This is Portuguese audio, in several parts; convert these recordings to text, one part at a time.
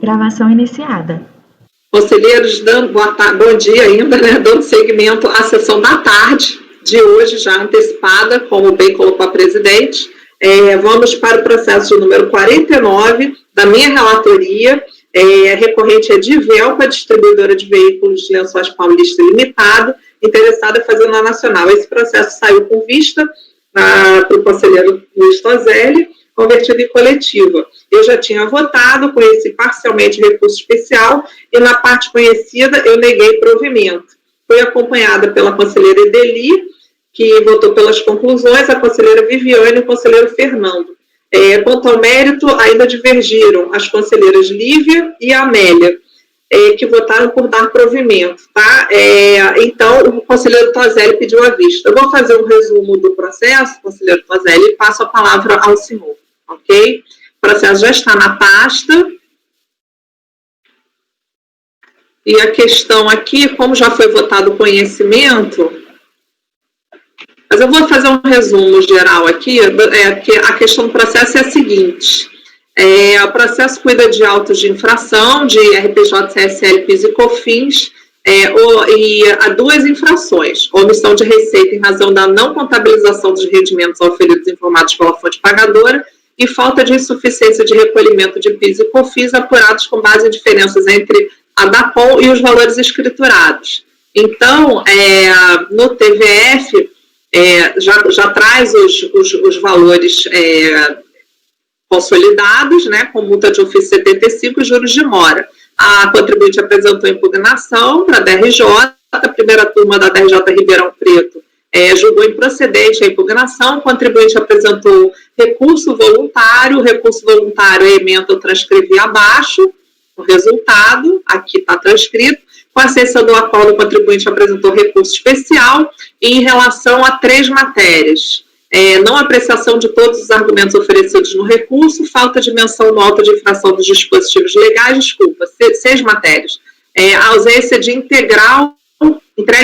Gravação iniciada. Conselheiros, bom dia ainda, né? Dando seguimento à sessão da tarde de hoje, já antecipada, como bem colocou a presidente. Vamos para o processo de número 49 da minha relatoria, recorrente é Divelpa, distribuidora de veículos de Lençóis Paulista Limitado, interessada em fazer na Nacional. Esse processo saiu com vista para o conselheiro Luiz Tozelli, convertido em coletiva. Eu já tinha votado, conheci parcialmente recurso especial e na parte conhecida eu neguei provimento. Fui acompanhada pela conselheira Edeli, que votou pelas conclusões, a conselheira Viviane e o conselheiro Fernando. Quanto ao mérito, ainda divergiram as conselheiras Lívia e Amélia, que votaram por dar provimento, tá? Então, o conselheiro Tozelli pediu a vista. Eu vou fazer um resumo do processo, conselheiro Tozelli, e passo a palavra ao senhor, ok? O processo já está na pasta. E a questão aqui, como já foi votado o conhecimento, mas eu vou fazer um resumo geral aqui, que a questão do processo é a seguinte: o processo cuida de autos de infração, de RPJ, CSL, PIS e COFINS, e há duas infrações: omissão de receita em razão da não contabilização dos rendimentos auferidos informados pela fonte pagadora e falta de insuficiência de recolhimento de PIS e COFINS apurados com base em diferenças entre a DACOM e os valores escriturados. Então, no TVF, já traz os valores consolidados, né, com multa de ofício 75 e juros de mora. A contribuinte apresentou impugnação para a DRJ, a primeira turma da DRJ Ribeirão Preto julgou improcedente a impugnação, o contribuinte apresentou recurso voluntário, a emenda eu transcrevi abaixo, o resultado, aqui está transcrito, com a cessão do acordo, o contribuinte apresentou recurso especial em relação a 3 matérias. Não apreciação de todos os argumentos oferecidos no recurso, falta de menção no auto de infração dos dispositivos legais, 6 matérias. Ausência de entrega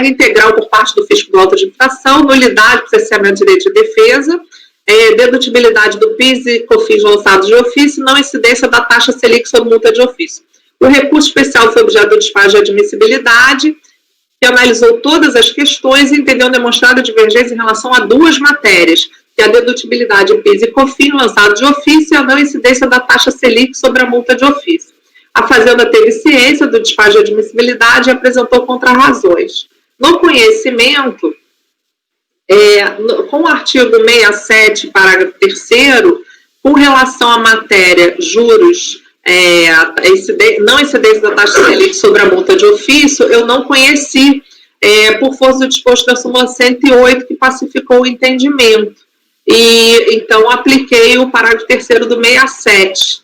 integral por parte do fisco do auto de infração, nulidade, cerceamento de direito de defesa, dedutibilidade do PIS e COFINS lançados de ofício, não incidência da taxa Selic sobre multa de ofício. O recurso especial foi objeto do despacho de admissibilidade, que analisou todas as questões e entendeu demonstrada divergência em relação a 2 matérias, que é a dedutibilidade PIS e COFINS lançados de ofício e a não incidência da taxa Selic sobre a multa de ofício. A Fazenda teve ciência do despacho de admissibilidade e apresentou contrarrazões. No conhecimento, com o artigo 67, parágrafo 3º, com relação à matéria juros, não incidência da taxa Selic sobre a multa de ofício, eu não conheci, por força do disposto da súmula 108, que pacificou o entendimento. E, então, apliquei o parágrafo 3º do 67.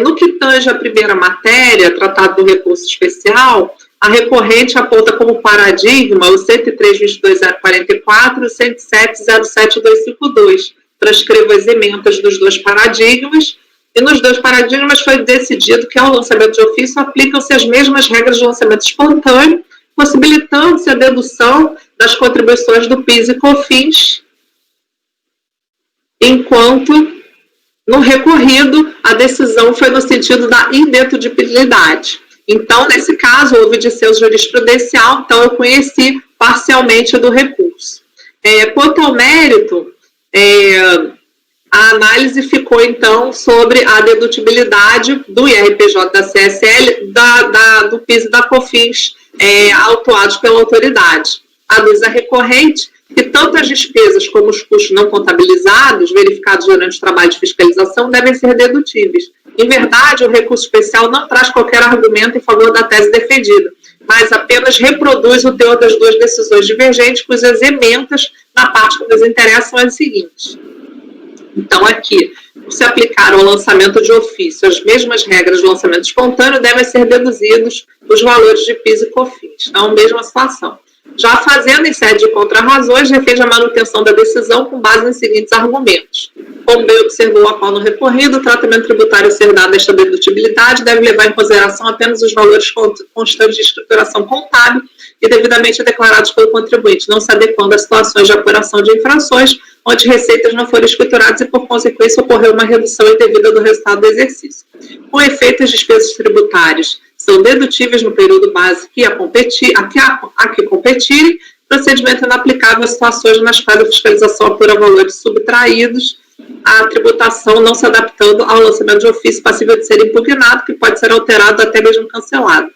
No que tange a primeira matéria, tratado do recurso especial, a recorrente aponta como paradigma o 103.22.044 e o 107.07.252. Transcrevo as emendas dos 2 paradigmas, e nos 2 paradigmas foi decidido que ao lançamento de ofício aplicam-se as mesmas regras de lançamento espontâneo, possibilitando-se a dedução das contribuições do PIS e COFINS, enquanto no recorrido a decisão foi no sentido da indedutibilidade. Então, nesse caso, houve dissenso jurisprudencial, então eu conheci parcialmente do recurso. Quanto ao mérito, a análise ficou, então, sobre a dedutibilidade do IRPJ da CSL, do PIS e da COFINS, autuados pela autoridade. A luz recorrente que tanto as despesas como os custos não contabilizados, verificados durante o trabalho de fiscalização, devem ser dedutíveis. Em verdade, o recurso especial não traz qualquer argumento em favor da tese defendida, mas apenas reproduz o teor das 2 decisões divergentes, cujas emendas na parte que nos interessam é as seguintes. Então, aqui, se aplicar ao lançamento de ofício as mesmas regras do lançamento espontâneo, devem ser deduzidos os valores de PIS e COFINS. Então, mesma situação. Já a Fazenda, em sede de contrarrazões, defende a manutenção da decisão com base nos seguintes argumentos. Como bem observou o acordo recorrido, o tratamento tributário a ser dado a esta dedutibilidade deve levar em consideração apenas os valores constantes de escrituração contábil e devidamente declarados pelo contribuinte, não se adequando a situações de apuração de infrações, onde receitas não foram escrituradas e, por consequência, ocorreu uma redução indevida do resultado do exercício. Com efeito, as despesas tributárias são dedutíveis no período base a que competirem, procedimento inaplicável a situações nas quais a fiscalização apura valores subtraídos, a tributação não se adaptando ao lançamento de ofício passível de ser impugnado, que pode ser alterado até mesmo cancelado.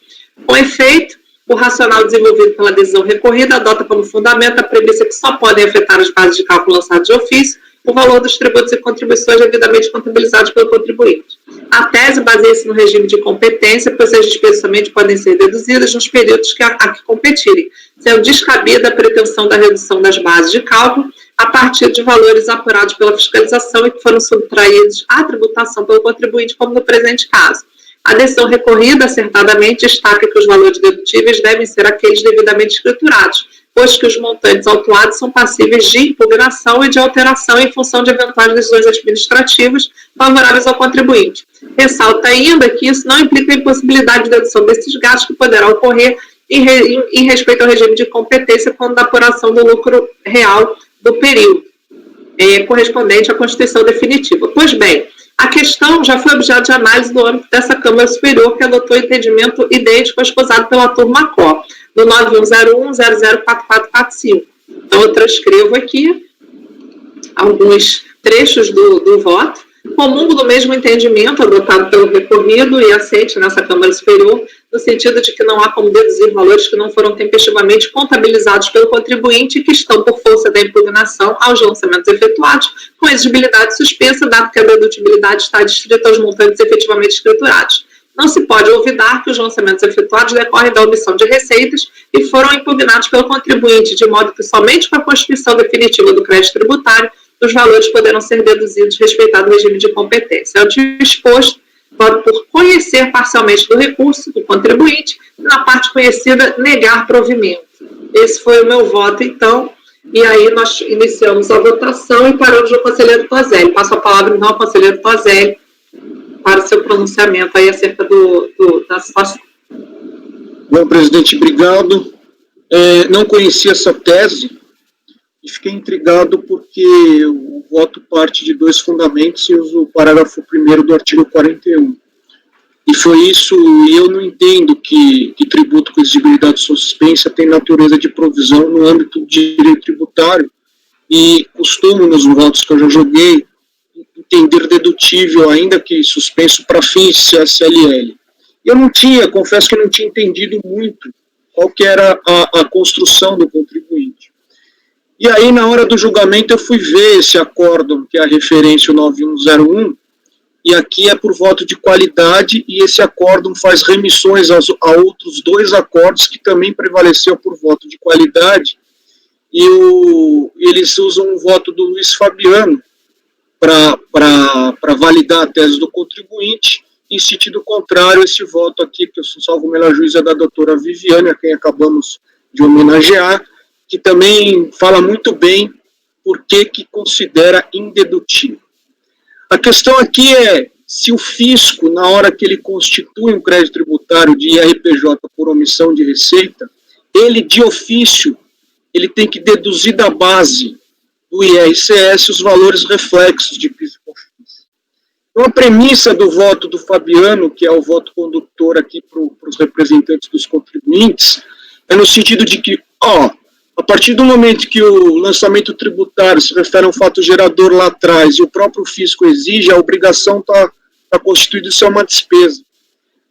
Com efeito, o racional desenvolvido pela decisão recorrida adota como fundamento a premissa que só podem afetar as bases de cálculo lançadas de ofício o valor dos tributos e contribuições devidamente contabilizados pelo contribuinte. A tese baseia-se no regime de competência, pois as despesas somente podem ser deduzidas nos períodos a que competirem, sendo descabida a pretensão da redução das bases de cálculo a partir de valores apurados pela fiscalização e que foram subtraídos à tributação pelo contribuinte, como no presente caso. A decisão recorrida, acertadamente, destaca que os valores dedutíveis devem ser aqueles devidamente escriturados, pois que os montantes autuados são passíveis de impugnação e de alteração em função de eventuais decisões administrativas favoráveis ao contribuinte. Ressalta ainda que isso não implica a impossibilidade de dedução desses gastos que poderá ocorrer em respeito ao regime de competência quando da apuração do lucro real do período, correspondente à constituição definitiva. Pois bem, a questão já foi objeto de análise no âmbito dessa Câmara Superior, que adotou entendimento idêntico esposado pela turma COR, no 9101004445. Então, eu transcrevo aqui alguns trechos do voto, comungo do mesmo entendimento adotado pelo recorrido e aceite nessa Câmara Superior, no sentido de que não há como deduzir valores que não foram tempestivamente contabilizados pelo contribuinte e que estão, por força da impugnação, aos lançamentos efetuados, com exigibilidade suspensa, dado que a dedutibilidade está adstrita aos montantes efetivamente escriturados. Não se pode olvidar que os lançamentos efetuados decorrem da omissão de receitas e foram impugnados pelo contribuinte, de modo que somente com a constituição definitiva do crédito tributário os valores poderão ser deduzidos respeitado o regime de competência. É o disposto por conhecer parcialmente do recurso do contribuinte e, na parte conhecida, negar provimento. Esse foi o meu voto, então, e aí nós iniciamos a votação e paramos no conselheiro Tozelli. Passo a palavra, então, ao conselheiro Tozelli para o seu pronunciamento aí acerca da situação. Bom, presidente, obrigado. Não conhecia essa tese e fiquei intrigado porque o voto parte de dois fundamentos e uso o parágrafo 1º do artigo 41. E foi isso, e eu não entendo que tributo com exigibilidade suspensa tem natureza de provisão no âmbito de direito tributário e costumo, nos votos que eu já joguei, entender dedutível, ainda que suspenso, para fins CSLL. Eu não tinha, confesso que eu não tinha entendido muito qual que era a construção do contribuinte. E aí, na hora do julgamento, eu fui ver esse acórdão, que é a referência 9101, e aqui é por voto de qualidade, e esse acórdão faz remissões a outros dois acordos que também prevaleceu por voto de qualidade, e eles usam o voto do Luiz Fabiano para validar a tese do contribuinte. Em sentido contrário, esse voto aqui, que eu salvo melhor juízo, é da doutora Viviane, a quem acabamos de homenagear, que também fala muito bem por que considera indedutível. A questão aqui é se o fisco, na hora que ele constitui um crédito tributário de IRPJ por omissão de receita, ele, de ofício, ele tem que deduzir da base do IRCS os valores reflexos de PIS e COFINS. Então, a premissa do voto do Fabiano, que é o voto condutor aqui para os representantes dos contribuintes, é no sentido de que, a partir do momento que o lançamento tributário se refere a um fato gerador lá atrás e o próprio fisco exige, a obrigação está constituída, isso é uma despesa.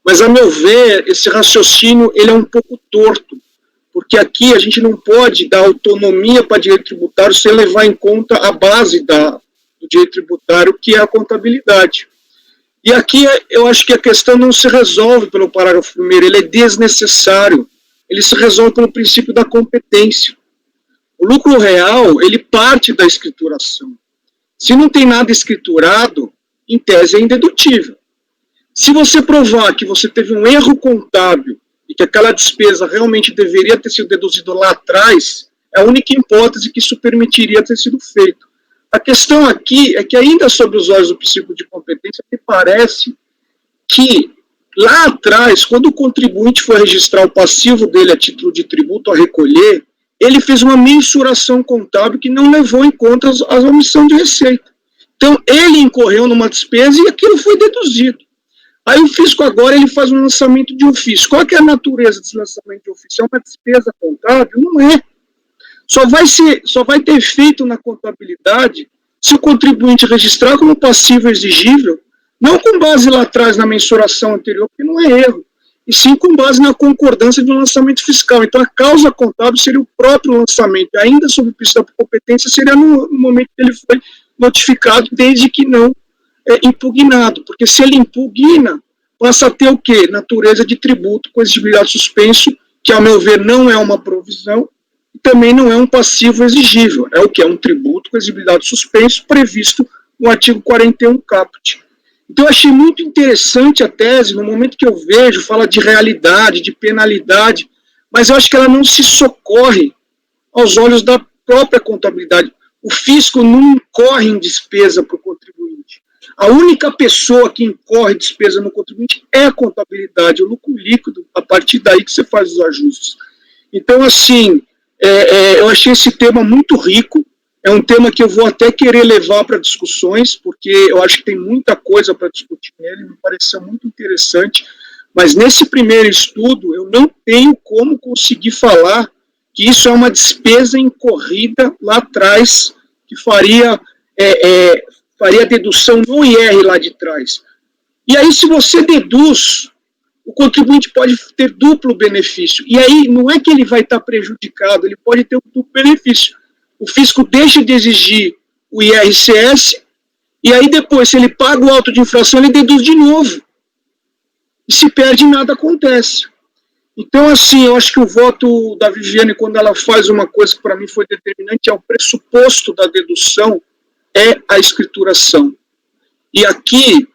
Mas, a meu ver, esse raciocínio ele é um pouco torto, porque aqui a gente não pode dar autonomia para direito tributário sem levar em conta a base do direito tributário, que é a contabilidade. E aqui eu acho que a questão não se resolve pelo parágrafo 1º, ele é desnecessário. Ele se resolve pelo princípio da competência. O lucro real, ele parte da escrituração. Se não tem nada escriturado, em tese é indedutível. Se você provar que você teve um erro contábil e que aquela despesa realmente deveria ter sido deduzida lá atrás, é a única hipótese que isso permitiria ter sido feito. A questão aqui é que, ainda sob os olhos do princípio de competência, me parece que, lá atrás, quando o contribuinte foi registrar o passivo dele a título de tributo a recolher, ele fez uma mensuração contábil que não levou em conta a omissão de receita. Então, ele incorreu numa despesa e aquilo foi deduzido. Aí o fisco agora ele faz um lançamento de ofício. Qual que é a natureza desse lançamento de ofício? É uma despesa contábil? Não é. Só vai ter efeito na contabilidade se o contribuinte registrar como passivo exigível, não com base lá atrás na mensuração anterior, porque não é erro, e sim com base na concordância do lançamento fiscal. Então, a causa contábil seria o próprio lançamento, ainda sob o princípio da competência, seria no momento que ele foi notificado, desde que não impugnado, porque se ele impugna, passa a ter o quê? Natureza de tributo com exigibilidade suspenso, que, ao meu ver, não é uma provisão, e também não é um passivo exigível, é o que? É um tributo com exigibilidade suspenso, previsto no artigo 41 caput. Então, eu achei muito interessante a tese, no momento que eu vejo, fala de realidade, de penalidade, mas eu acho que ela não se socorre aos olhos da própria contabilidade. O fisco não incorre em despesa para o contribuinte. A única pessoa que incorre despesa no contribuinte é a contabilidade, o lucro líquido, a partir daí que você faz os ajustes. Então, assim, eu achei esse tema muito rico, é um tema que eu vou até querer levar para discussões, porque eu acho que tem muita coisa para discutir nele, me pareceu muito interessante, mas nesse primeiro estudo eu não tenho como conseguir falar que isso é uma despesa incorrida lá atrás, que faria dedução no IR lá de trás. E aí, se você deduz, o contribuinte pode ter duplo benefício. E aí, não é que ele vai estar prejudicado, ele pode ter um duplo benefício. O fisco deixa de exigir o IRCS, e aí depois, se ele paga o auto de infração, ele deduz de novo. E se perde, nada acontece. Então, assim, eu acho que o voto da Viviane, quando ela faz uma coisa que para mim foi determinante, é o pressuposto da dedução, é a escrituração. E aqui,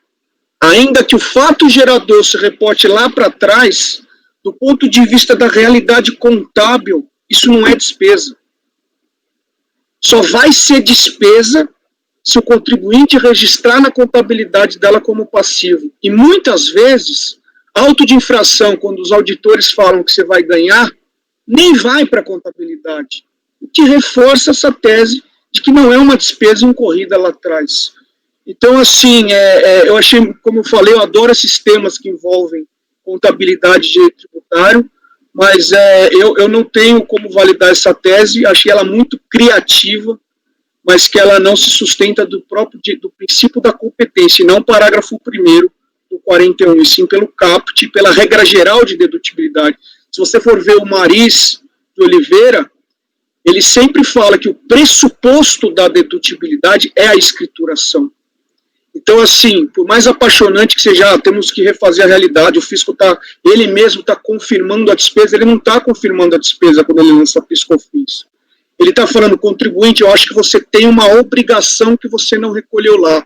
ainda que o fato gerador se reporte lá para trás, do ponto de vista da realidade contábil, isso não é despesa. Só vai ser despesa se o contribuinte registrar na contabilidade dela como passivo. E muitas vezes, auto de infração, quando os auditores falam que você vai ganhar, nem vai para a contabilidade. O que reforça essa tese de que não é uma despesa incorrida lá atrás. Então, assim, eu achei, como eu falei, eu adoro esses temas que envolvem contabilidade de direito tributário, mas eu não tenho como validar essa tese, achei ela muito criativa, mas que ela não se sustenta do princípio da competência, e não o parágrafo 1º do 41, e sim pelo caput, pela regra geral de dedutibilidade. Se você for ver o Maris de Oliveira, ele sempre fala que o pressuposto da dedutibilidade é a escrituração. Então, assim, por mais apaixonante que seja, temos que refazer a realidade, o fisco ele mesmo está confirmando a despesa, ele não está confirmando a despesa quando ele lança PIS/COFINS. Ele está falando, contribuinte, eu acho que você tem uma obrigação que você não recolheu lá.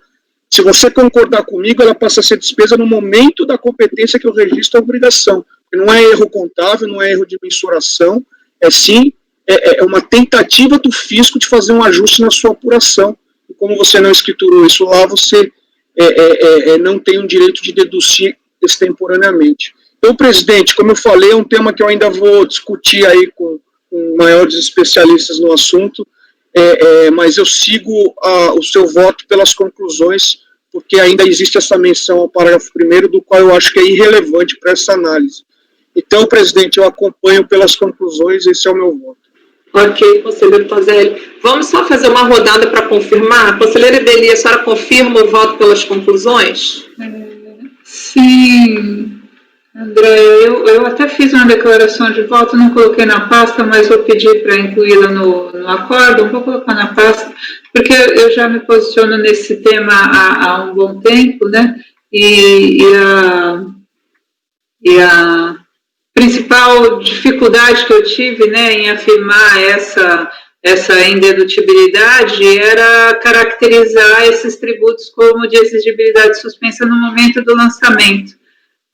Se você concordar comigo, ela passa a ser despesa no momento da competência que eu registro a obrigação. Não é erro contábil, não é erro de mensuração, é uma tentativa do fisco de fazer um ajuste na sua apuração. E como você não escriturou isso lá, você não tem o direito de deduzir extemporaneamente. Então, presidente, como eu falei, é um tema que eu ainda vou discutir aí com maiores especialistas no assunto, mas eu sigo o seu voto pelas conclusões, porque ainda existe essa menção ao parágrafo 1º, do qual eu acho que é irrelevante para essa análise. Então, presidente, eu acompanho pelas conclusões, esse é o meu voto. Ok, conselheiro Tozelli. Vamos só fazer uma rodada para confirmar? Conselheira Ideli, a senhora confirma o voto pelas conclusões? Sim, André, eu até fiz uma declaração de voto, não coloquei na pasta, mas vou pedir para incluí-la no acórdão, vou colocar na pasta, porque eu já me posiciono nesse tema há um bom tempo, né? E a principal dificuldade que eu tive, né, em afirmar essa indedutibilidade era caracterizar esses tributos como de exigibilidade suspensa no momento do lançamento,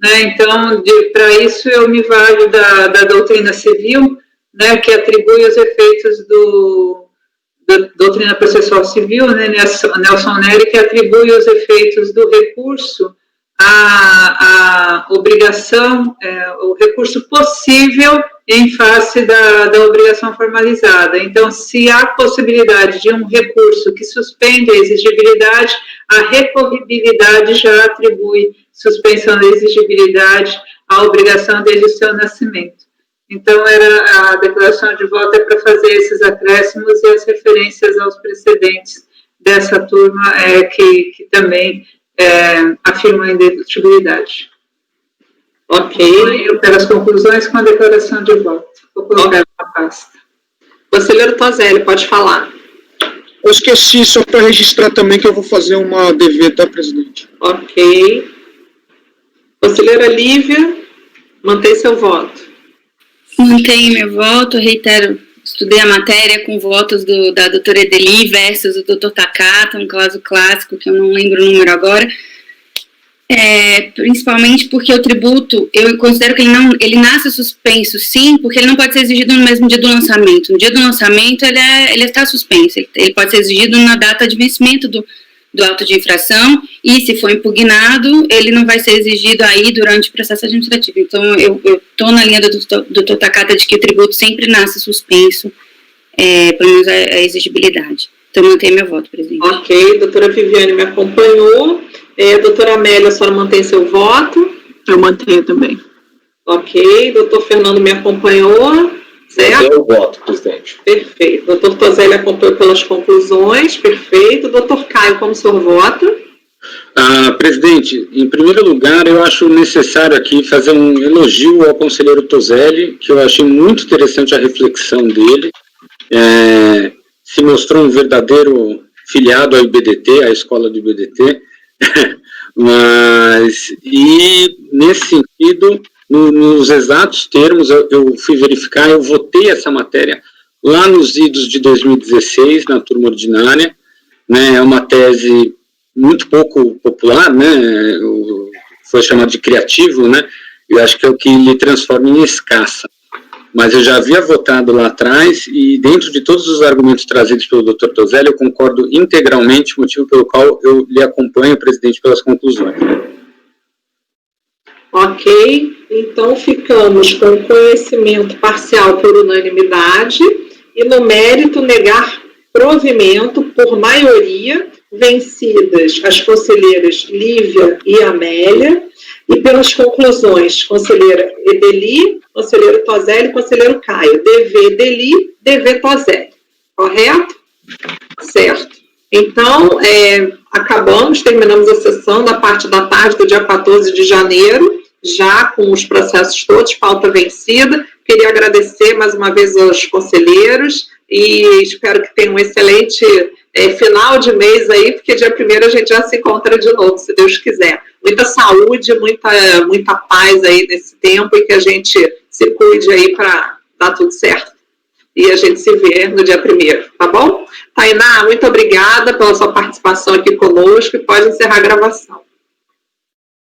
né? Então, para isso eu me valho da doutrina civil, né, que atribui os efeitos do doutrina processual civil, né, Nelson Nery, que atribui os efeitos do recurso à obrigação, o recurso possível em face da obrigação formalizada. Então, se há possibilidade de um recurso que suspende a exigibilidade, a recorribilidade já atribui suspensão da exigibilidade à obrigação desde o seu nascimento. Então, a declaração de voto é para fazer esses acréscimos e as referências aos precedentes dessa turma que também afirmam a indedutibilidade. Ok. Eu quero as conclusões com a declaração de voto. Vou colocar na pasta. Conselheiro Toselli, pode falar. Eu esqueci, só para registrar também, que eu vou fazer uma ADV, tá, presidente? Ok. Conselheira Lívia, mantém seu voto. Mantenho meu voto, reitero, estudei a matéria com votos da doutora Edeli versus o doutor Takata, um caso clássico que eu não lembro o número agora, principalmente porque o tributo, eu considero que ele nasce suspenso, sim, porque ele não pode ser exigido no mesmo dia do lançamento. No dia do lançamento ele está suspenso, ele pode ser exigido na data de vencimento do auto de infração, e se for impugnado, ele não vai ser exigido aí durante o processo administrativo. Então, eu estou na linha do doutor Takata de que o tributo sempre nasce suspenso, pelo menos a exigibilidade. Então, mantenho meu voto, presidente. Ok, doutora Viviane me acompanhou. Doutora Amélia, a senhora mantém seu voto? Eu mantenho também. Ok, doutor Fernando me acompanhou. Certo? Eu voto, presidente. Perfeito. Doutor Toselli acompanhou pelas conclusões. Perfeito. Doutor Caio, como o senhor vota? Presidente, em primeiro lugar, eu acho necessário aqui fazer um elogio ao conselheiro Toselli, que eu achei muito interessante a reflexão dele. Se mostrou um verdadeiro filiado à IBDT, à escola do IBDT, e nesse sentido, nos exatos termos, eu fui verificar, eu votei essa matéria lá nos idos de 2016, na turma ordinária, né, é uma tese muito pouco popular, né, foi chamado de criativo, né, eu acho que é o que lhe transforma em escassa, mas eu já havia votado lá atrás, e dentro de todos os argumentos trazidos pelo Dr. Toselli, eu concordo integralmente, motivo pelo qual eu lhe acompanho, presidente, pelas conclusões. Ok, então ficamos com conhecimento parcial por unanimidade e no mérito negar provimento por maioria, vencidas as conselheiras Lívia e Amélia, e pelas conclusões, conselheira Edeli, conselheiro Toselli e conselheiro Caio, DV Edeli, DV Toselli, correto? Certo. Então, terminamos a sessão da parte da tarde do dia 14 de janeiro, já com os processos todos, pauta vencida. Queria agradecer mais uma vez aos conselheiros e espero que tenham um excelente final de mês aí, porque dia 1º a gente já se encontra de novo, se Deus quiser. Muita saúde, muita paz aí nesse tempo e que a gente se cuide aí para dar tudo certo. E a gente se vê no dia 1º, tá bom? Tainá, muito obrigada pela sua participação aqui conosco e pode encerrar a gravação.